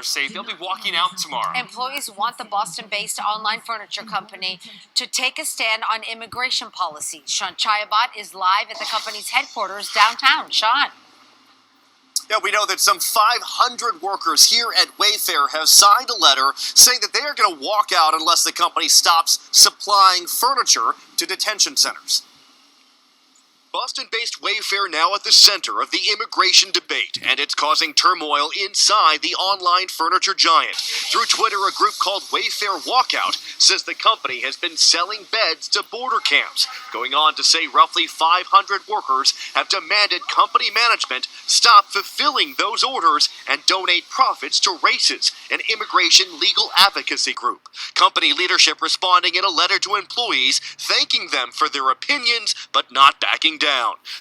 say they'll be walking out tomorrow. Employees want the Boston-based online furniture company to take a stand on immigration policies. Sean Chayabat is live at the company's headquarters downtown. Sean. Yeah, we know that some 500 workers here at Wayfair have signed a letter saying that they are going to walk out unless the company stops supplying furniture to detention centers. Boston-based Wayfair now at the center of the immigration debate, and it's causing turmoil inside the online furniture giant. Through Twitter, a group called Wayfair Walkout says the company has been selling beds to border camps, going on to say roughly 500 workers have demanded company management stop fulfilling those orders and donate profits to RACES, an immigration legal advocacy group. Company leadership responding in a letter to employees, thanking them for their opinions, but not backing down.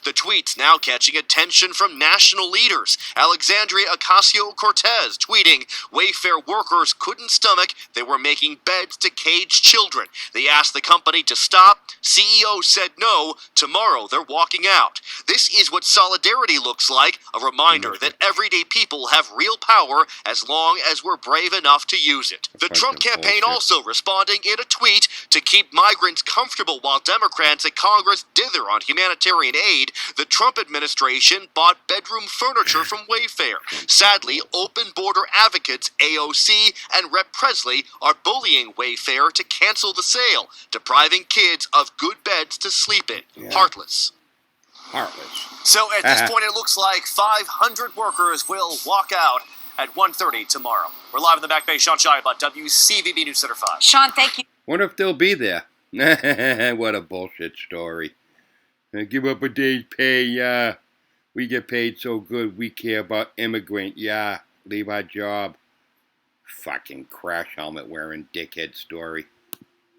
The tweets now catching attention from national leaders. Alexandria Ocasio-Cortez tweeting, Wayfair workers couldn't stomach they were making beds to caged children. They asked the company to stop. CEO said no. Tomorrow they're walking out. This is what solidarity looks like, a reminder that everyday people have real power as long as we're brave enough to use it. The Trump campaign also responding in a tweet to keep migrants comfortable while Democrats at Congress dither on humanitarian aid. The Trump administration bought bedroom furniture from Wayfair. Sadly, Open Border Advocates, AOC, and Rep. Presley are bullying Wayfair to cancel the sale, depriving kids of good beds to sleep in. Yeah. Heartless. So at this point, it looks like 500 workers will walk out at 1:30 tomorrow. We're live in the Back Bay. Sean Chayabat, WCVB News Center 5. Sean, thank you. Wonder if they'll be there. What a bullshit story. Give up a day's pay, yeah. We get paid so good, we care about immigrant, yeah. Leave our job. Fucking crash helmet wearing dickhead story.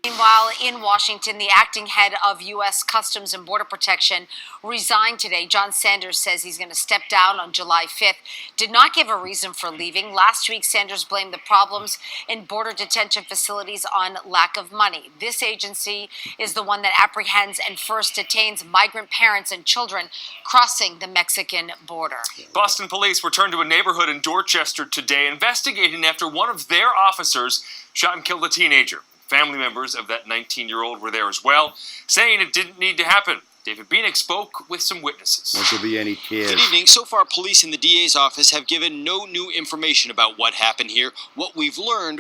Meanwhile, in Washington, the acting head of U.S. Customs and Border Protection resigned today. John Sanders says he's going to step down on July 5th. Did not give a reason for leaving. Last week, Sanders blamed the problems in border detention facilities on lack of money. This agency is the one that apprehends and first detains migrant parents and children crossing the Mexican border. Boston police returned to a neighborhood in Dorchester today investigating after one of their officers shot and killed a teenager. Family members of that 19-year-old were there as well, saying it didn't need to happen. David Bienick spoke with some witnesses. Won't there be any tears? Good evening. So far, police in the DA's office have given no new information about what happened here. What we've learned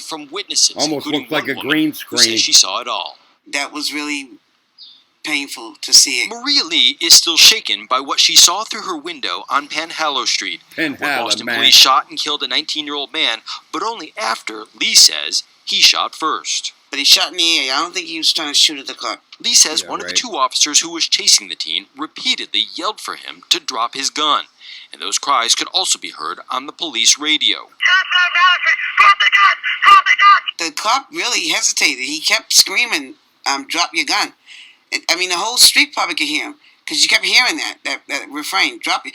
from witnesses. Almost looked like a green screen. Who says she saw it all. That was really painful to see it. Maria Lee is still shaken by what she saw through her window on Penhallow Street, where Boston police shot and killed a 19-year-old man, but only after, Lee says, he shot first. But he shot in the air. I don't think he was trying to shoot at the car. Lee says one of the two officers who was chasing the teen repeatedly yelled for him to drop his gun. And those cries could also be heard on the police radio. Drop the gun! Drop the gun! The cop really hesitated. He kept screaming, drop your gun. I mean, the whole street probably could hear him. Because you kept hearing that refrain, drop the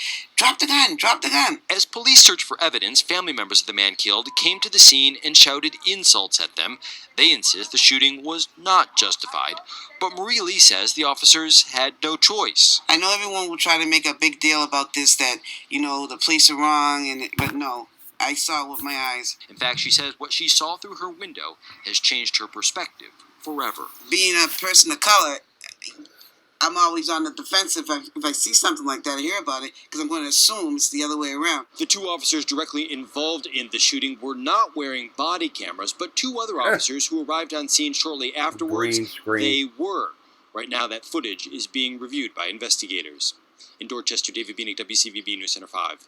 gun, drop the gun. As police searched for evidence, family members of the man killed came to the scene and shouted insults at them. They insist the shooting was not justified, but Maria Lee says the officers had no choice. I know everyone will try to make a big deal about this, that, the police are wrong, but no, I saw it with my eyes. In fact, she says what she saw through her window has changed her perspective forever. Being a person of color, I'm always on the defensive if I see something like that, I hear about it, because I'm going to assume it's the other way around. The two officers directly involved in the shooting were not wearing body cameras, but two other officers who arrived on scene shortly afterwards, they were. Right now, that footage is being reviewed by investigators. In Dorchester, David Bienick, WCVB News Center 5.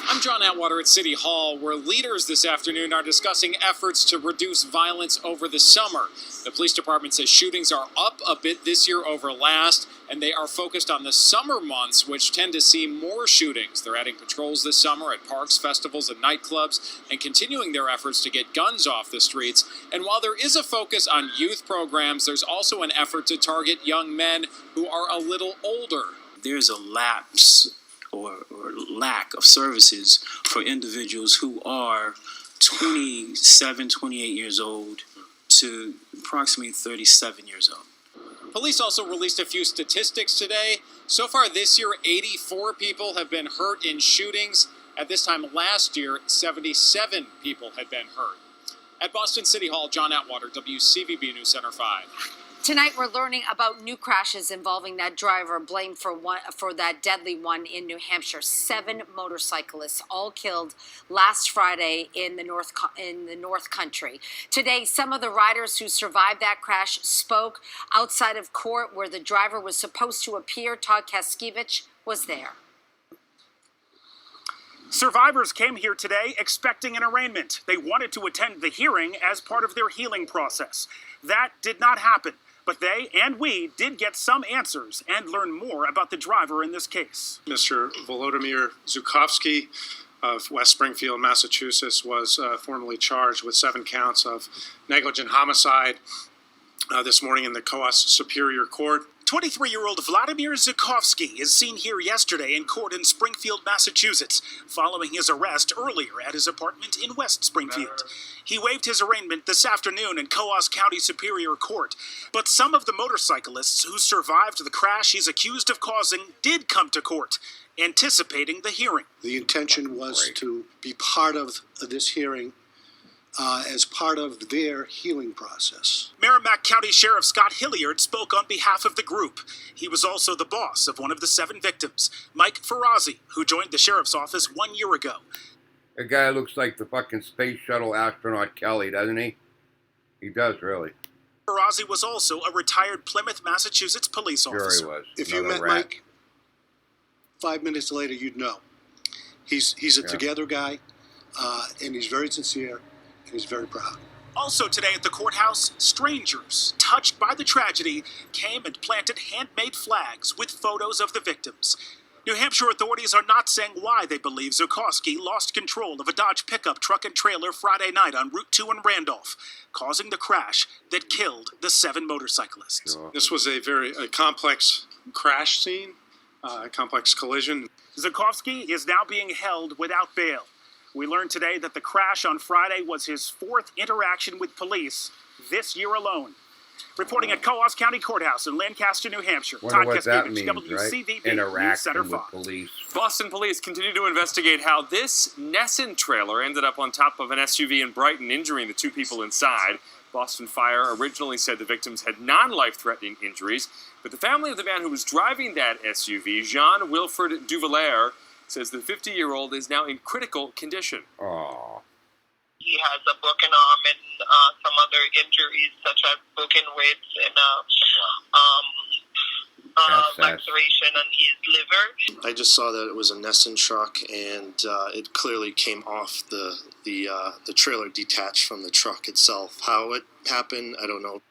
I'm John Atwater at City Hall, where leaders this afternoon are discussing efforts to reduce violence over the summer. The police department says shootings are up a bit this year over last, and they are focused on the summer months, which tend to see more shootings. They're adding patrols this summer at parks, festivals, and nightclubs, and continuing their efforts to get guns off the streets. And while there is a focus on youth programs, there's also an effort to target young men who are a little older. There's a lapse or lack of services for individuals who are 27, 28 years old to approximately 37 years old. Police also released a few statistics today. So far this year, 84 people have been hurt in shootings. At this time last year, 77 people had been hurt. At Boston City Hall, John Atwater, WCVB News Center 5. Tonight, we're learning about new crashes involving that driver blamed for that deadly one in New Hampshire. 7 motorcyclists all killed last Friday in the North Country. Today, some of the riders who survived that crash spoke outside of court where the driver was supposed to appear. Todd Kaskiewicz was there. Survivors came here today expecting an arraignment. They wanted to attend the hearing as part of their healing process. That did not happen. But they and we did get some answers and learn more about the driver in this case. Mr. Volodymyr Zhukovsky of West Springfield, Massachusetts, was formally charged with 7 counts of negligent homicide this morning in the Coas Superior Court. 23-year-old Vladimir Zhukovsky is seen here yesterday in court in Springfield, Massachusetts, following his arrest earlier at his apartment in West Springfield. He waived his arraignment this afternoon in Coas County Superior Court, but some of the motorcyclists who survived the crash he's accused of causing did come to court, anticipating the hearing. The intention was to be part of this hearing as part of their healing process. Merrimack County Sheriff Scott Hilliard spoke on behalf of the group. He was also the boss of one of the 7 victims, Mike Ferrazzi, who joined the sheriff's office 1 year ago. The guy looks like the fucking space shuttle astronaut Kelly, doesn't he? He does, really. Ferrazzi was also a retired Plymouth, Massachusetts police officer. Sure he was. If you met Mike, 5 minutes later, you'd know. He's a together guy, and he's very sincere. He's very proud. Also today at the courthouse, strangers, touched by the tragedy, came and planted handmade flags with photos of the victims. New Hampshire authorities are not saying why they believe Zhukovsky lost control of a Dodge pickup truck and trailer Friday night on Route 2 in Randolph, causing the crash that killed the 7 motorcyclists. Sure. This was a very complex crash scene, a complex collision. Zhukovsky is now being held without bail. We learned today that the crash on Friday was his 4th interaction with police this year alone. Reporting at Coas County Courthouse in Lancaster, New Hampshire. Wonder Todd what that Kaskiewicz, means, right? WCVB News Interacting Center with 5. police. Boston police continue to investigate how this Nesson trailer ended up on top of an SUV in Brighton, injuring the 2 people inside. Boston Fire originally said the victims had non-life-threatening injuries, but the family of the man who was driving that SUV, Jean-Wilfred Duvalier, says the 50-year-old is now in critical condition. Aww. He has a broken arm and some other injuries such as broken ribs and laceration on his liver. I just saw that it was a Nesson truck, and it clearly came off the trailer detached from the truck itself. How it happened, I don't know.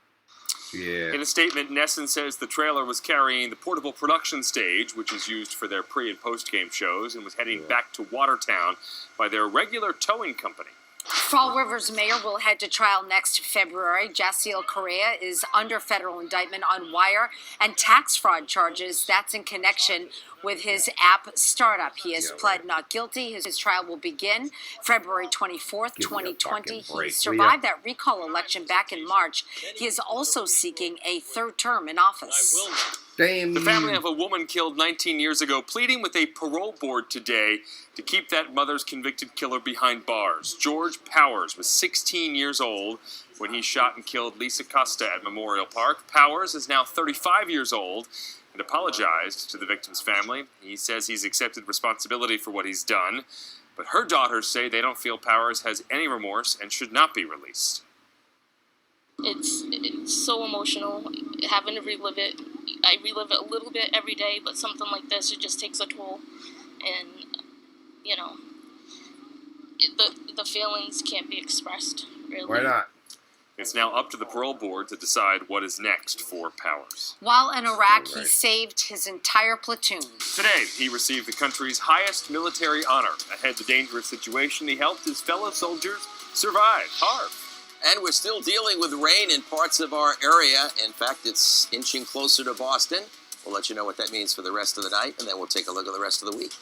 Yeah. In a statement, Nesson says the trailer was carrying the portable production stage, which is used for their pre- and post-game shows, and was heading back to Watertown by their regular towing company. Fall River's mayor will head to trial next February. Jaciel Correa is under federal indictment on wire and tax fraud charges. That's in connection with his app startup. He has pled not guilty. His trial will begin February 24th, 2020. He survived that recall election back in March. He is also seeking a 3rd term in office. The family of a woman killed 19 years ago pleading with a parole board today to keep that mother's convicted killer behind bars. George Powers was 16 years old when he shot and killed Lisa Costa at Memorial Park. Powers is now 35 years old and apologized to the victim's family. He says he's accepted responsibility for what he's done, but her daughters say they don't feel Powers has any remorse and should not be released. It's so emotional, having to relive it. I relive it a little bit every day, but something like this, it just takes a toll. And, you know, the feelings can't be expressed, really. Why not? It's now up to the parole board to decide what is next for Powers. While in Iraq, he saved his entire platoon. Today, he received the country's highest military honor. Ahead the dangerous situation, he helped his fellow soldiers survive. Harv. And we're still dealing with rain in parts of our area. In fact, it's inching closer to Boston. We'll let you know what that means for the rest of the night, and then we'll take a look at the rest of the week.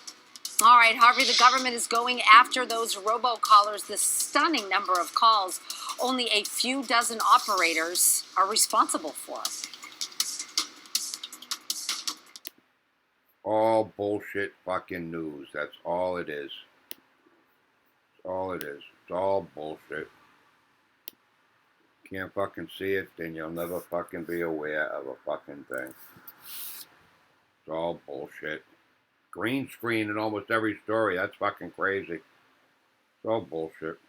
All right, Harvey, the government is going after those robocallers, the stunning number of calls only a few dozen operators are responsible for. All bullshit fucking news. That's all it is. That's all it is. It's all bullshit. Can't fucking see it, then you'll never fucking be aware of a fucking thing. It's all bullshit. Green screen in almost every story. That's fucking crazy. It's all bullshit.